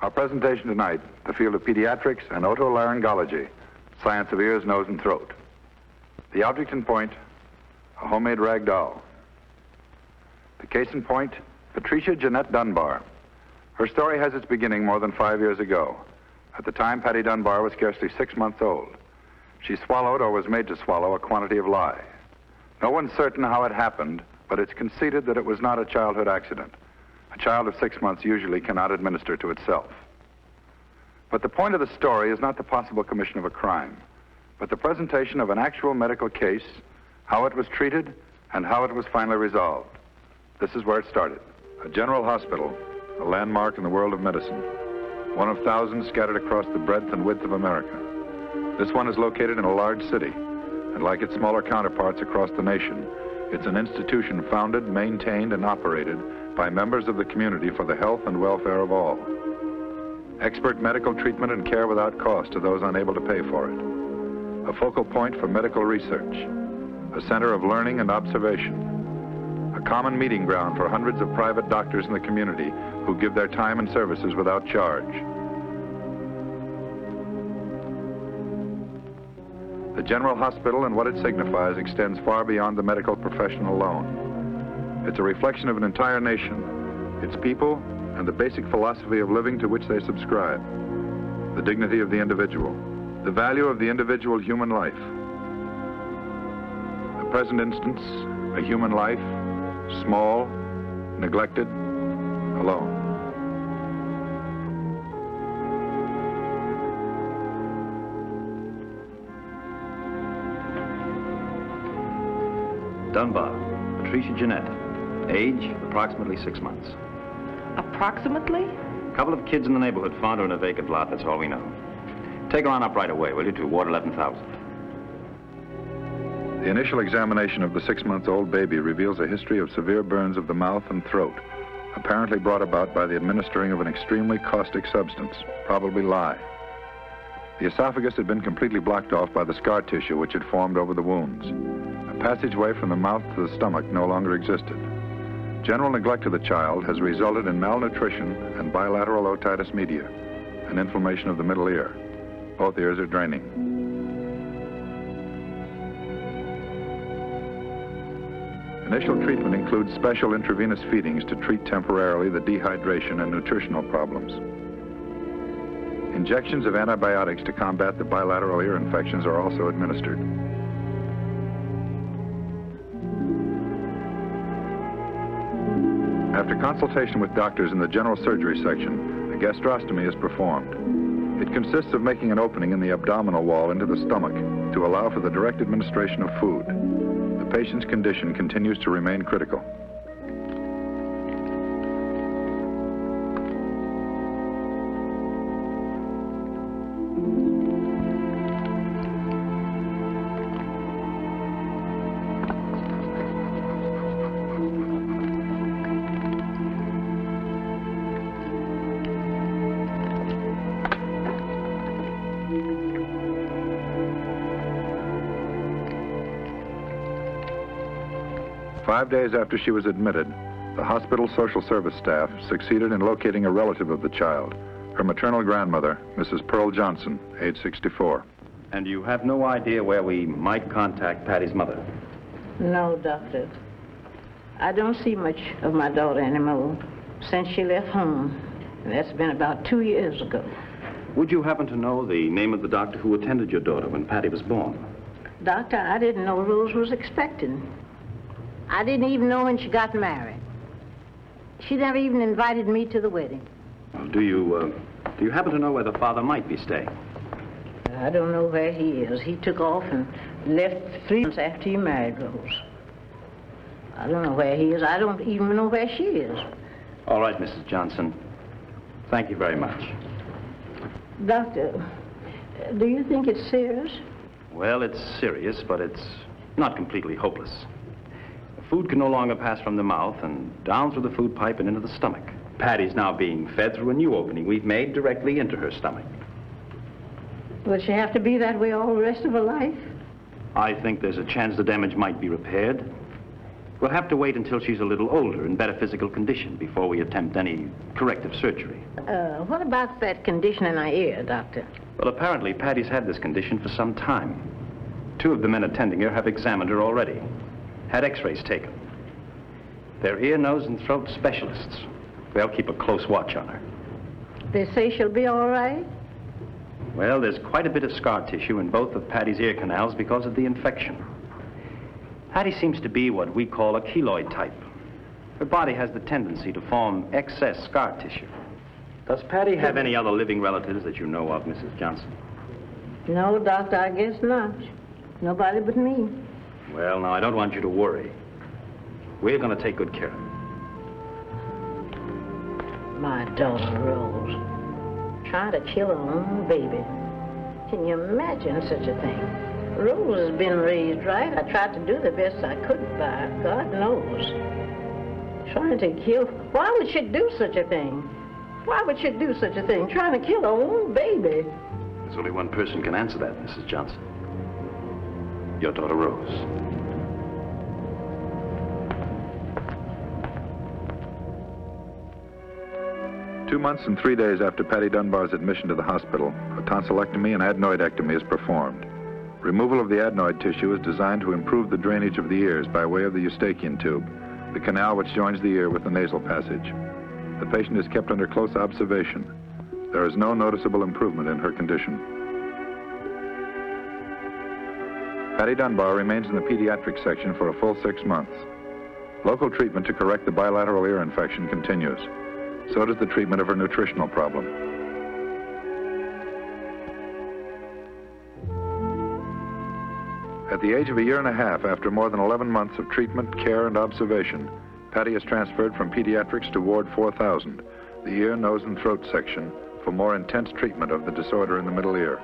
Our presentation tonight, the field of pediatrics and otolaryngology, science of ears, nose, and throat. The object in point, a homemade rag doll. The case in point, Patricia Jeanette Dunbar. Her story has its beginning more than 5 years ago. At the time, Patty Dunbar was scarcely 6 months old. She swallowed or was made to swallow a quantity of lye. No one's certain how it happened, but it's conceded that it was not a childhood accident. A child of 6 months usually cannot administer to itself. But the point of the story is not the possible commission of a crime, but the presentation of an actual medical case, how it was treated, and how it was finally resolved. This is where it started. A general hospital, a landmark in the world of medicine. One of thousands scattered across the breadth and width of America. This one is located in a large city, and like its smaller counterparts across the nation, it's an institution founded, maintained, and operated by members of the community for the health and welfare of all. Expert medical treatment and care without cost to those unable to pay for it. A focal point for medical research. A center of learning and observation. A common meeting ground for hundreds of private doctors in the community who give their time and services without charge. The General Hospital and what it signifies extends far beyond the medical profession alone. It's a reflection of an entire nation, its people, and the basic philosophy of living to which they subscribe. The dignity of the individual, the value of the individual human life. The present instance, a human life, small, neglected, alone. Dunbar, Patricia Jeanette. Age, approximately 6 months. Approximately? A couple of kids in the neighborhood found her in a vacant lot, that's all we know. Take her on up right away, will you, to Ward 11,000. The initial examination of the 6-month-old baby reveals a history of severe burns of the mouth and throat, apparently brought about by the administering of an extremely caustic substance, probably lye. The esophagus had been completely blocked off by the scar tissue which had formed over the wounds. A passageway from the mouth to the stomach no longer existed. General neglect of the child has resulted in malnutrition and bilateral otitis media, an inflammation of the middle ear. Both ears are draining. Initial treatment includes special intravenous feedings to treat temporarily the dehydration and nutritional problems. Injections of antibiotics to combat the bilateral ear infections are also administered. After consultation with doctors in the general surgery section, a gastrostomy is performed. It consists of making an opening in the abdominal wall into the stomach to allow for the direct administration of food. The patient's condition continues to remain critical. Five days after she was admitted, the hospital social service staff succeeded in locating a relative of the child, her maternal grandmother, Mrs. Pearl Johnson, age 64. And you have no idea where we might contact Patty's mother? No, Doctor. I don't see much of my daughter anymore since she left home. And that's been about 2 years ago. Would you happen to know the name of the doctor who attended your daughter when Patty was born? Doctor, I didn't know Rose was expecting. I didn't even know when she got married. She never even invited me to the wedding. Well, do you happen to know where the father might be staying? I don't know where he is. He took off and left 3 months after he married Rose. I don't know where he is. I don't even know where she is. All right, Mrs. Johnson. Thank you very much. Doctor, do you think it's serious? Well, it's serious, but it's not completely hopeless. Food can no longer pass from the mouth and down through the food pipe and into the stomach. Patty's now being fed through a new opening we've made directly into her stomach. Will she have to be that way all the rest of her life? I think there's a chance the damage might be repaired. We'll have to wait until she's a little older, in better physical condition, before we attempt any corrective surgery. What about that condition in her ear, Doctor? Well, apparently, Patty's had this condition for some time. 2 of the men attending her have examined her already, had x-rays taken. They're ear, nose, and throat specialists. They'll keep a close watch on her. They say she'll be all right? Well, there's quite a bit of scar tissue in both of Patty's ear canals because of the infection. Patty seems to be what we call a keloid type. Her body has the tendency to form excess scar tissue. Does Patty have any other living relatives that you know of, Mrs. Johnson? No, Doctor, I guess not. Nobody but me. Well, now, I don't want you to worry. We're going to take good care of her. My daughter, Rose, trying to kill her own baby. Can you imagine such a thing? Rose has been raised right. I tried to do the best I could by her, God knows. Trying to kill... Why would she do such a thing? Why would she do such a thing, trying to kill her own baby? There's only one person can answer that, Mrs. Johnson. Your daughter, Rose. Two months and 3 days after Patty Dunbar's admission to the hospital, a tonsillectomy and adenoidectomy is performed. Removal of the adenoid tissue is designed to improve the drainage of the ears by way of the eustachian tube, the canal which joins the ear with the nasal passage. The patient is kept under close observation. There is no noticeable improvement in her condition. Patty Dunbar remains in the pediatric section for a full 6 months. Local treatment to correct the bilateral ear infection continues. So does the treatment of her nutritional problem. At the age of 1.5 years, after more than 11 months of treatment, care, and observation, Patty is transferred from pediatrics to Ward 4000, the ear, nose, and throat section, for more intense treatment of the disorder in the middle ear.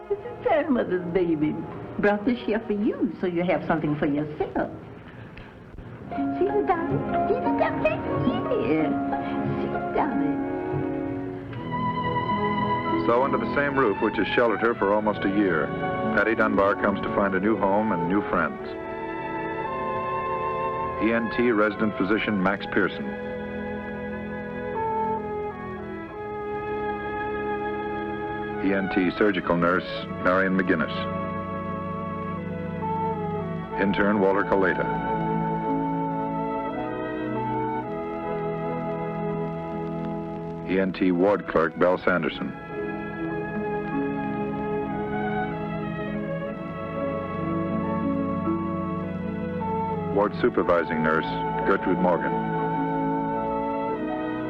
This is grandmother's baby. Brought this here for you, so you have something for yourself. See the darling? See the darling? Yeah. See the darling? So under the same roof which has sheltered her for almost a year, Patty Dunbar comes to find a new home and new friends. ENT resident physician Max Pearson. ENT surgical nurse Marion McGinnis. Intern Walter Coleta. ENT ward clerk Belle Sanderson. Ward supervising nurse Gertrude Morgan.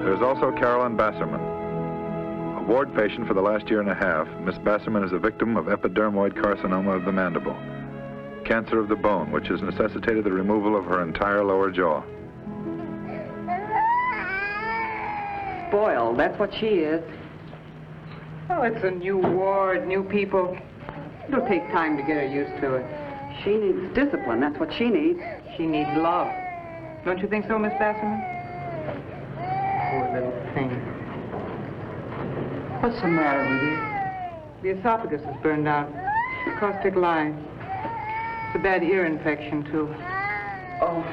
There is also Carolyn Basserman. A ward patient for the last 1.5 years, Miss Basserman is a victim of epidermoid carcinoma of the mandible, cancer of the bone, which has necessitated the removal of her entire lower jaw. Spoiled, that's what she is. Oh, it's a new ward, new people. It'll take time to get her used to it. She needs discipline, that's what she needs. She needs love. Don't you think so, Miss Basserman? Poor little thing. What's the matter with you? The esophagus is burned out. Caustic lye. It's a bad ear infection, too. Oh,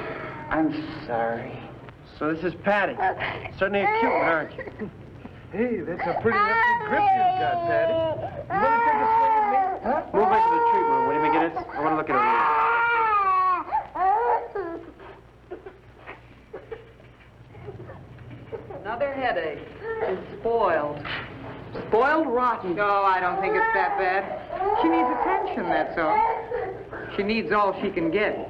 I'm sorry. So this is Patty. Certainly a cute one, aren't you? Hey, that's a pretty hefty grip you've got, Patty. You want to take a swing at me? Huh? Move back to the treatment room, will you, McGinnis? I want to look at her ears. Another headache. It's spoiled. Spoiled rotten. No, I don't think it's that bad. She needs attention, that's all. She needs all she can get.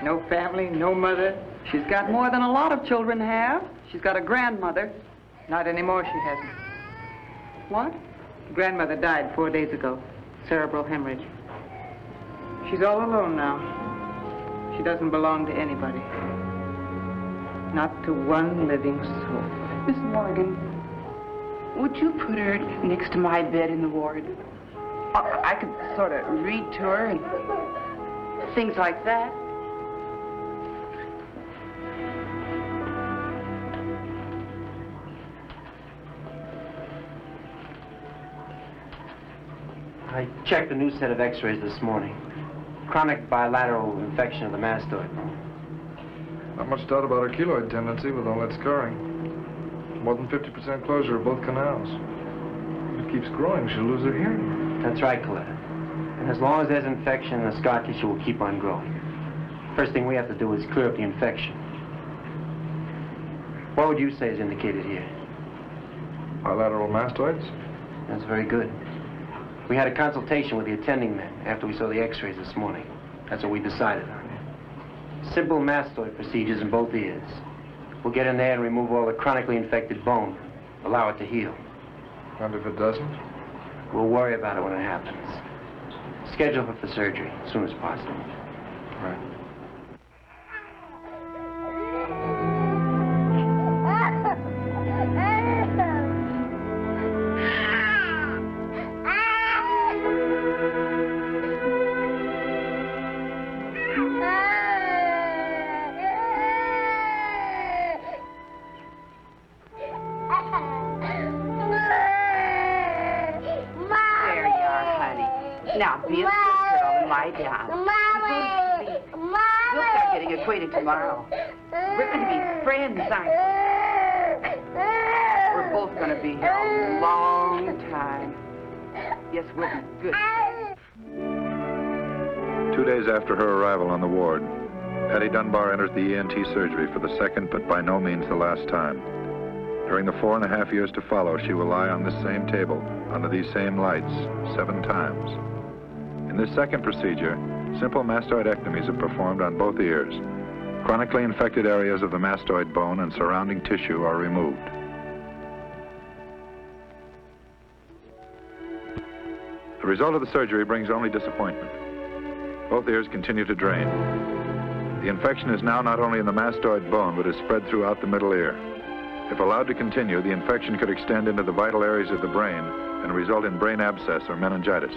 No family, no mother. She's got more than a lot of children have. She's got a grandmother. Not anymore, she hasn't. What? Grandmother died 4 days ago. Cerebral hemorrhage. She's all alone now. She doesn't belong to anybody. Not to one living soul. Miss Morgan, would you put her next to my bed in the ward? I could sort of read to her and things like that. I checked a new set of x-rays this morning. Chronic bilateral infection of the mastoid. Not much doubt about her keloid tendency with all that scarring. More than 50% closure of both canals. If it keeps growing, she'll lose her hearing. That's right, Coletta. And as long as there's infection, the scar tissue will keep on growing. First thing we have to do is clear up the infection. What would you say is indicated here? Bilateral mastoids? That's very good. We had a consultation with the attending men after we saw the x-rays this morning. That's what we decided on. Simple mastoid procedures in both ears. We'll get in there and remove all the chronically infected bone. Allow it to heal. And if it doesn't? We'll worry about it when it happens. Schedule her for surgery as soon as possible. Right. Now, be a good girl and lie down. We'll start getting acquainted tomorrow. We're going to be friends, aren't we? We're both going to be here a long time. Yes, we'll be good. 2 days after her arrival on the ward, Patty Dunbar enters the ENT surgery for the second but by no means the last time. During the 4.5 years to follow, she will lie on this same table, under these same lights, 7 times. In this second procedure, simple mastoidectomies are performed on both ears. Chronically infected areas of the mastoid bone and surrounding tissue are removed. The result of the surgery brings only disappointment. Both ears continue to drain. The infection is now not only in the mastoid bone, but is spread throughout the middle ear. If allowed to continue, the infection could extend into the vital areas of the brain and result in brain abscess or meningitis.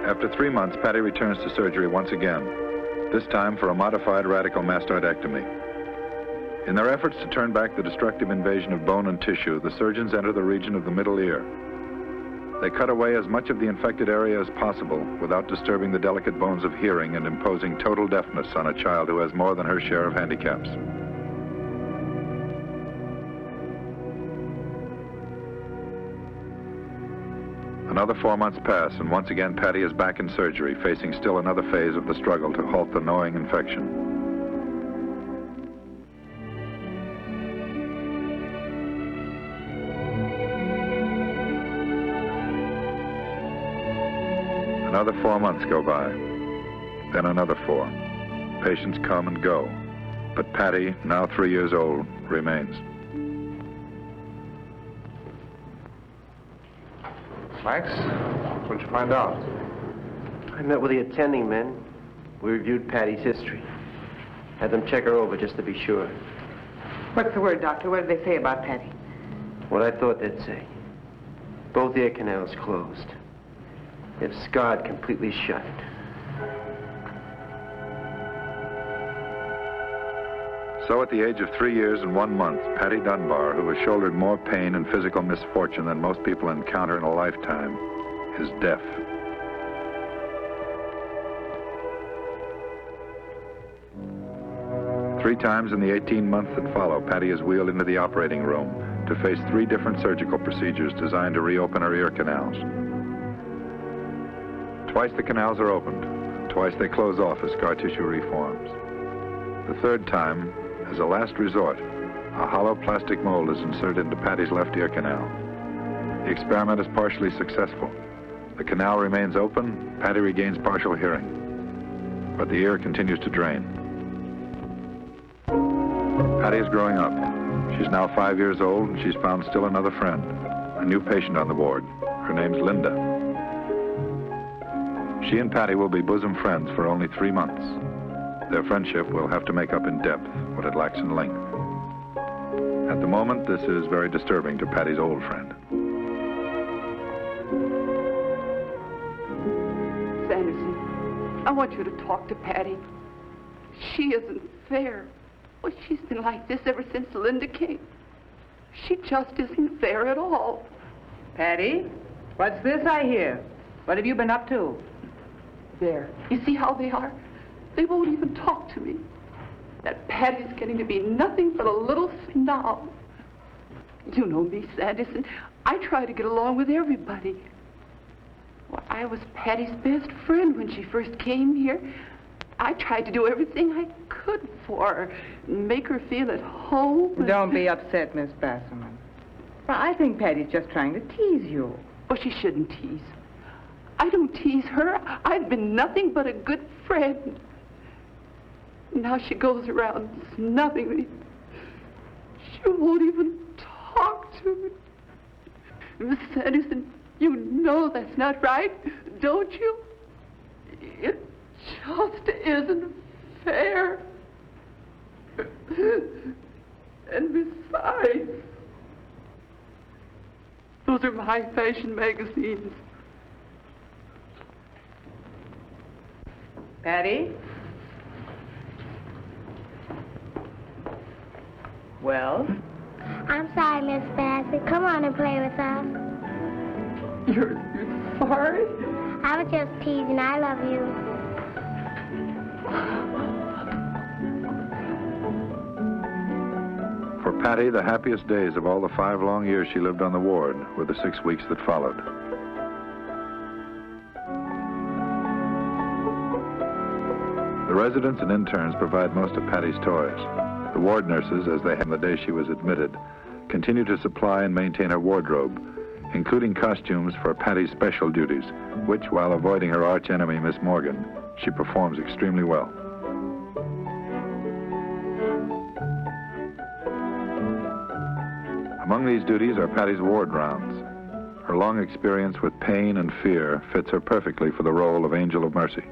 After 3 months, Patty returns to surgery once again, this time for a modified radical mastoidectomy. In their efforts to turn back the destructive invasion of bone and tissue, the surgeons enter the region of the middle ear. They cut away as much of the infected area as possible without disturbing the delicate bones of hearing and imposing total deafness on a child who has more than her share of handicaps. Another 4 months pass, and once again Patty is back in surgery, facing still another phase of the struggle to halt the gnawing infection. Another 4 months go by, then another 4. Patients come and go, but Patty, now 3 years old, remains. Max, what'd you find out? I met with the attending men. We reviewed Patty's history. Had them check her over just to be sure. What's the word, Doctor? What did they say about Patty? What I thought they'd say. Both ear canals closed. They've scarred completely shut. So at the age of 3 years and 1 month, Patty Dunbar, who has shouldered more pain and physical misfortune than most people encounter in a lifetime, is deaf. Three times in the 18 months that follow, Patty is wheeled into the operating room to face 3 different surgical procedures designed to reopen her ear canals. Twice the canals are opened, twice they close off as scar tissue reforms. The third time, as a last resort, a hollow plastic mold is inserted into Patty's left ear canal. The experiment is partially successful. The canal remains open, Patty regains partial hearing, but the ear continues to drain. Patty is growing up. She's now 5 years old, and she's found still another friend, a new patient on the ward. Her name's Linda. She and Patty will be bosom friends for only 3 months. Their friendship will have to make up in depth what it lacks in length. At the moment, this is very disturbing to Patty's old friend. Sanderson, I want you to talk to Patty. She isn't fair. Well, she's been like this ever since Linda came. She just isn't fair at all. Patty, what's this I hear? What have you been up to? There. You see how they are? They won't even talk to me. That Patty's getting to be nothing but a little snob. You know me, Sanderson. I try to get along with everybody. Well, I was Patty's best friend when she first came here. I tried to do everything I could for her, make her feel at home. Don't be upset, Miss Basserman. Well, I think Patty's just trying to tease you. Oh, she shouldn't tease. I don't tease her. I've been nothing but a good friend. Now she goes around snubbing me. She won't even talk to me. Miss Sanderson, you know that's not right, don't you? It just isn't fair. And besides, those are my fashion magazines. Patty? Well? I'm sorry, Miss Bassett. Come on and play with us. You're sorry? I was just teasing. I love you. For Patty, the happiest days of all the 5 long years she lived on the ward were the 6 weeks that followed. The residents and interns provide most of Patty's toys. The ward nurses, as they had on the day she was admitted, continue to supply and maintain her wardrobe, including costumes for Patty's special duties, which, while avoiding her arch-enemy, Miss Morgan, she performs extremely well. Among these duties are Patty's ward rounds. Her long experience with pain and fear fits her perfectly for the role of Angel of Mercy.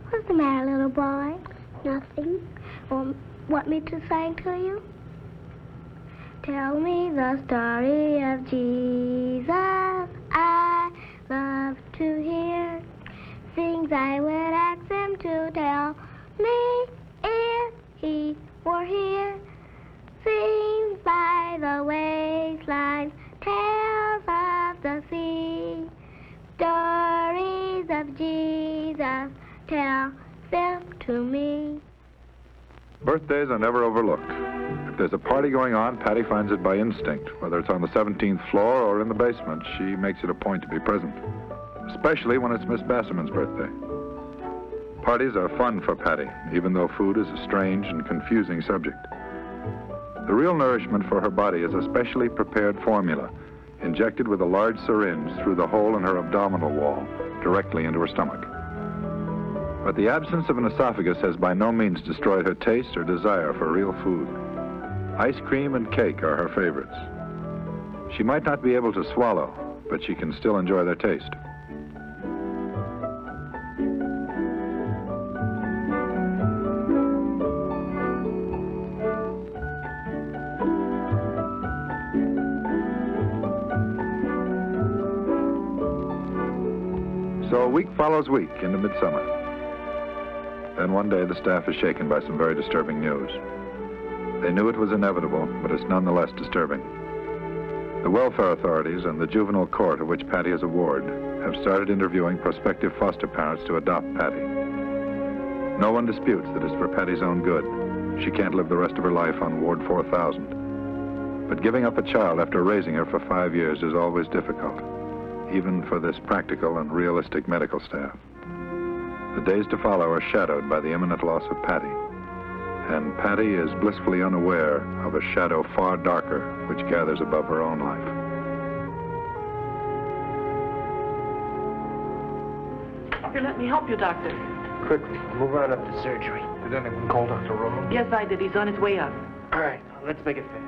What's the matter, little boy? Nothing. Want me to sing to you? Tell me the story of Jesus. I love to hear things I would ask him to tell me if he were here. Scenes by the wayside, tales of the sea, stories of Jesus, tell them to me. Birthdays are never overlooked. If there's a party going on, Patty finds it by instinct. Whether it's on the 17th floor or in the basement, she makes it a point to be present, especially when it's Miss Basserman's birthday. Parties are fun for Patty, even though food is a strange and confusing subject. The real nourishment for her body is a specially prepared formula, injected with a large syringe through the hole in her abdominal wall, directly into her stomach. But the absence of an esophagus has by no means destroyed her taste or desire for real food. Ice cream and cake are her favorites. She might not be able to swallow, but she can still enjoy their taste. So week follows week into midsummer. Then one day the staff is shaken by some very disturbing news. They knew it was inevitable, but it's nonetheless disturbing. The welfare authorities and the juvenile court of which Patty is a ward have started interviewing prospective foster parents to adopt Patty. No one disputes that it's for Patty's own good. She can't live the rest of her life on Ward 4000. But giving up a child after raising her for 5 years is always difficult, even for this practical and realistic medical staff. The days to follow are shadowed by the imminent loss of Patty. And Patty is blissfully unaware of a shadow far darker which gathers above her own life. Here, let me help you, Doctor. Quickly, move on up to surgery. Did anyone call Dr. Rowe? Yes, I did. He's on his way up. All right, let's make it fast.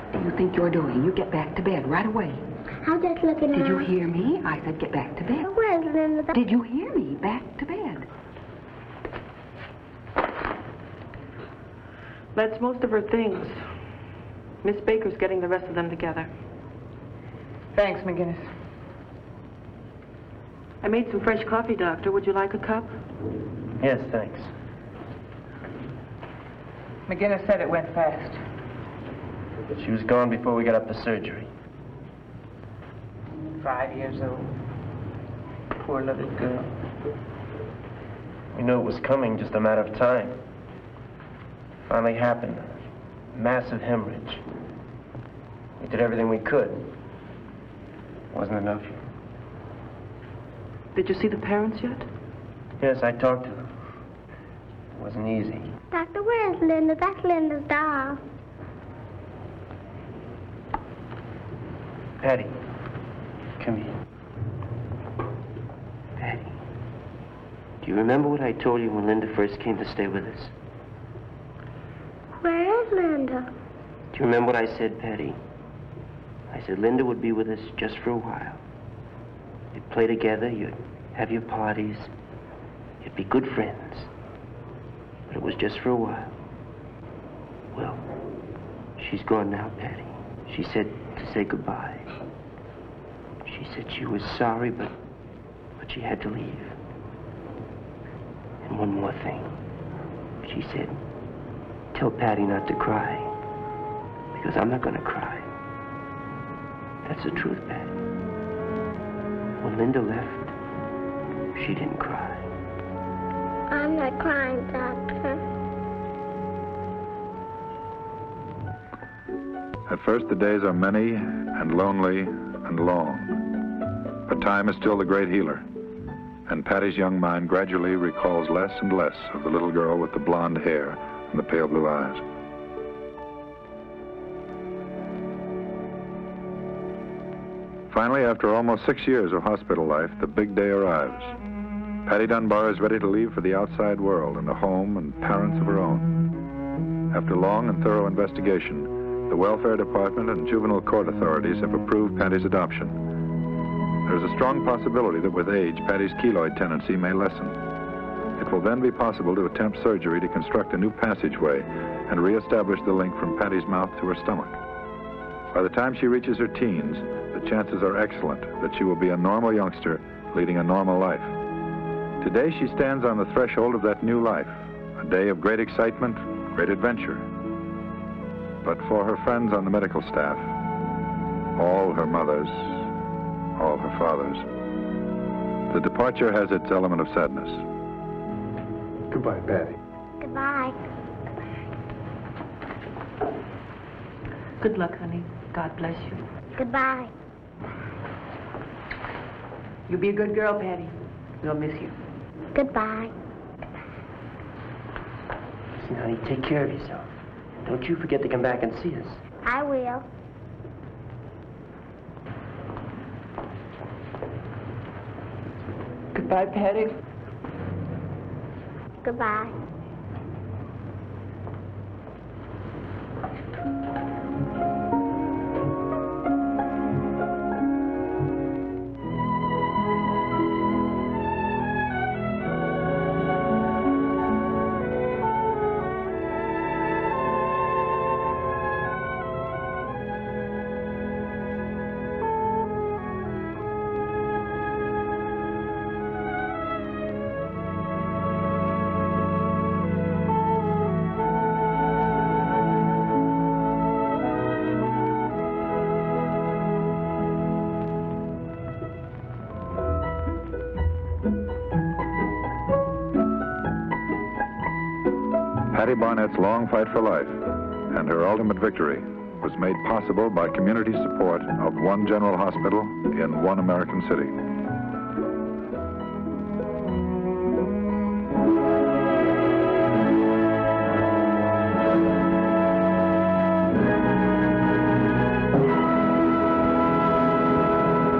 What do you think you're doing? You get back to bed right away. I'm just looking Did you around. hear me? I said get back to bed. Where's Linda? Did you hear me? Back to bed. That's most of her things. Miss Baker's getting the rest of them together. Thanks, McGinnis. I made some fresh coffee, Doctor. Would you like a cup? Yes, thanks. McGinnis said it went fast. But she was gone before we got up to surgery. 5 years old. Poor little girl. We knew it was coming, just a matter of time. Finally happened. Massive hemorrhage. We did everything we could. Wasn't enough. Did you see the parents yet? Yes, I talked to them. It wasn't easy. Doctor, where's Linda? That's Linda's doll. Patty, come here. Patty, do you remember what I told you when Linda first came to stay with us? Where is Linda? Do you remember what I said, Patty? I said Linda would be with us just for a while. You'd play together, you'd have your parties, you'd be good friends. But it was just for a while. Well, she's gone now, Patty. She said to say goodbye. She said she was sorry, but she had to leave. And one more thing. She said, tell Patty not to cry, because I'm not gonna cry. That's the truth, Patty. When Linda left, she didn't cry. I'm not crying, Doctor. At first, the days are many and lonely and long. But time is still the great healer. And Patty's young mind gradually recalls less and less of the little girl with the blonde hair and the pale blue eyes. Finally, after almost 6 years of hospital life, the big day arrives. Patty Dunbar is ready to leave for the outside world and a home and parents of her own. After long and thorough investigation, the Welfare Department and Juvenile Court authorities have approved Patty's adoption. There is a strong possibility that with age, Patty's keloid tendency may lessen. It will then be possible to attempt surgery to construct a new passageway and reestablish the link from Patty's mouth to her stomach. By the time she reaches her teens, the chances are excellent that she will be a normal youngster leading a normal life. Today, she stands on the threshold of that new life, a day of great excitement, great adventure. But for her friends on the medical staff, all her mothers, all her fathers, the departure has its element of sadness. Goodbye, Patty. Goodbye. Good luck, honey. God bless you. Goodbye. You be a good girl, Patty. We'll miss you. Goodbye. Listen, honey, take care of yourself. Don't you forget to come back and see us. I will. Goodbye, Patty. Goodbye. Patty Barnett's long fight for life and her ultimate victory was made possible by community support of one general hospital in one American city.